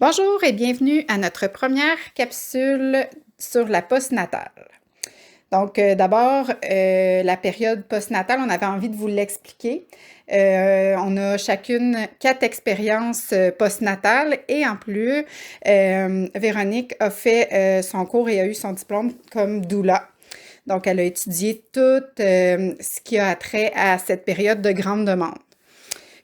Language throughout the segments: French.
Bonjour et bienvenue à notre première capsule sur la postnatale. Donc, d'abord, la période postnatale, on avait envie de vous l'expliquer. On a chacune 4 expériences postnatales et en plus, Véronique a fait son cours et a eu son diplôme comme doula. Donc, elle a étudié tout ce qui a trait à cette période de grande demande.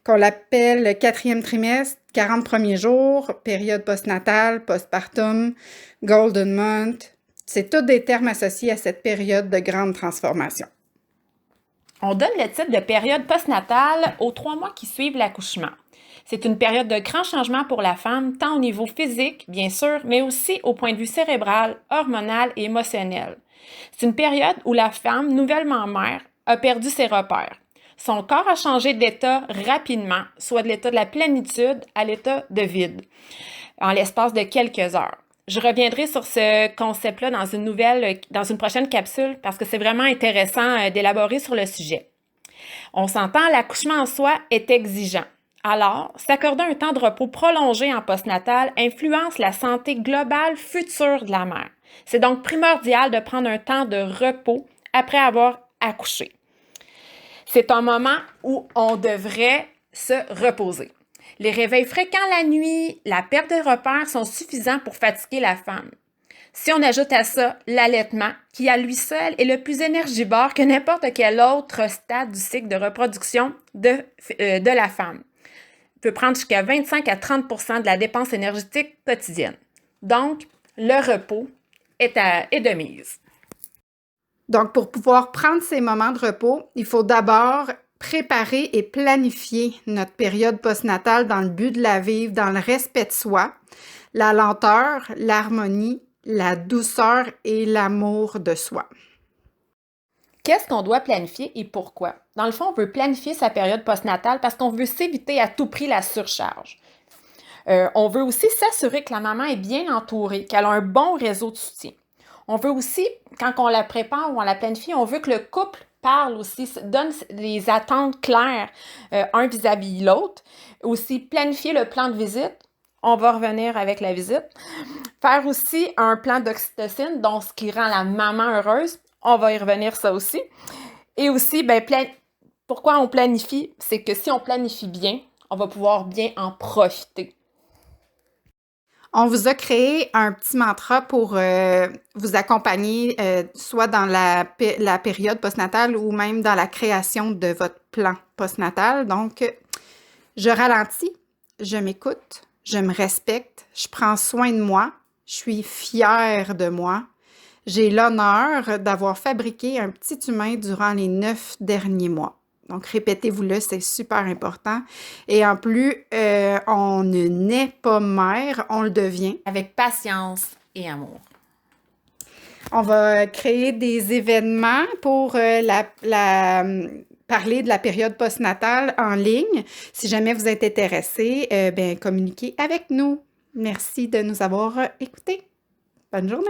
Qu'on l'appelle le 4e trimestre, 40 premiers jours, période postnatale, postpartum, golden month. C'est tous des termes associés à cette période de grande transformation. On donne le titre de période postnatale aux 3 mois qui suivent l'accouchement. C'est une période de grand changement pour la femme, tant au niveau physique, bien sûr, mais aussi au point de vue cérébral, hormonal et émotionnel. C'est une période où la femme, nouvellement mère, a perdu ses repères. Son corps a changé d'état rapidement, soit de l'état de la plénitude à l'état de vide, en l'espace de quelques heures. Je reviendrai sur ce concept-là dans une prochaine capsule parce que c'est vraiment intéressant d'élaborer sur le sujet. On s'entend, l'accouchement en soi est exigeant. Alors, s'accorder un temps de repos prolongé en postnatal influence la santé globale future de la mère. C'est donc primordial de prendre un temps de repos après avoir accouché. C'est un moment où on devrait se reposer. Les réveils fréquents la nuit, la perte de repères sont suffisants pour fatiguer la femme. Si on ajoute à ça l'allaitement, qui à lui seul est le plus énergivore que n'importe quel autre stade du cycle de reproduction de la femme, peut prendre jusqu'à 25 à 30 % de la dépense énergétique quotidienne. Donc, le repos est de mise. Donc, pour pouvoir prendre ces moments de repos, il faut d'abord préparer et planifier notre période postnatale dans le but de la vivre dans le respect de soi, la lenteur, l'harmonie, la douceur et l'amour de soi. Qu'est-ce qu'on doit planifier et pourquoi? Dans le fond, on veut planifier sa période postnatale parce qu'on veut s'éviter à tout prix la surcharge. On veut aussi s'assurer que la maman est bien entourée, qu'elle a un bon réseau de soutien. On veut aussi, quand on la prépare ou on la planifie, on veut que le couple parle aussi, donne des attentes claires un vis-à-vis l'autre. Aussi, planifier le plan de visite. On va revenir avec la visite. Faire aussi un plan d'oxytocine, donc ce qui rend la maman heureuse. On va y revenir ça aussi. Et aussi, pourquoi on planifie? C'est que si on planifie bien, on va pouvoir bien en profiter. On vous a créé un petit mantra pour vous accompagner soit dans la période postnatale ou même dans la création de votre plan postnatal. Donc, je ralentis, je m'écoute, je me respecte, je prends soin de moi, je suis fière de moi. J'ai l'honneur d'avoir fabriqué un petit humain durant les 9 derniers mois. Donc, répétez-vous-le, c'est super important. Et en plus, on ne naît pas mère, on le devient. Avec patience et amour. On va créer des événements pour parler de la période postnatale en ligne. Si jamais vous êtes intéressé, communiquez avec nous. Merci de nous avoir écoutés. Bonne journée!